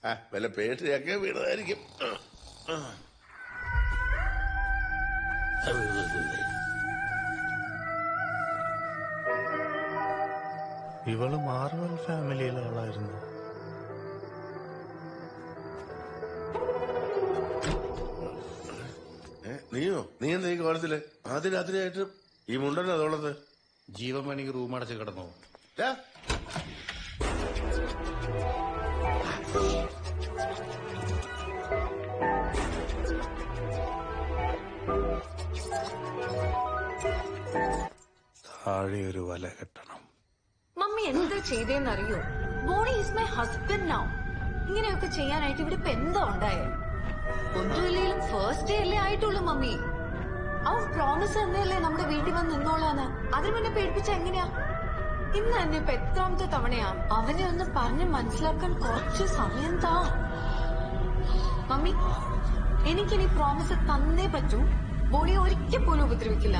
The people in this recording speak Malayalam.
വല്ല പേട്ടിയൊക്കെ വീണതായിരിക്കും. ഇവള് മാർവൽ ഫാമിലിയിലെ ആളായിരുന്നു. നീ എന്താ ഈ കോലത്തില് ആദ്യ രാത്രിയായിട്ട് ഈ മുണ്ടല്ലോ അതോളത്? ജീവൻ വേണമെങ്കിൽ റൂം അടച്ച് കിടന്നോ? താഴെ ഒരു വല കെട്ടണം. മമ്മി എന്താ ചെയ്തേന്നറിയോ? Boney is my husband now. ഇങ്ങനെയൊക്കെ ചെയ്യാനായിട്ട് ഇവിടെ ഇപ്പൊ എന്താ ഉണ്ടായേ? ഒന്നുമില്ലെങ്കിലും ഫസ്റ്റ് ഡേ അല്ലേ ആയിട്ടുള്ളൂ മമ്മി. അവൻ പ്രോമിസ് തന്നെയല്ലേ നമ്മുടെ വീട്ടിൽ വന്ന് നിന്നോളാന്ന്. അതിന് മുന്നേ പേടിപ്പിച്ച എങ്ങനെയാ? ഇന്ന് തന്നെ ഇപ്പൊ എത്രാമത്തെ തവണയാ? അവനെ ഒന്ന് പറഞ്ഞ് മനസ്സിലാക്കാൻ കുറച്ച് സമയം താ മമ്മി. എനിക്കിനി പ്രോമിസ് തന്നേ പറ്റൂ ബോണിയെ ഒരിക്കൽ പോലും ഉപദ്രവിക്കില്ല.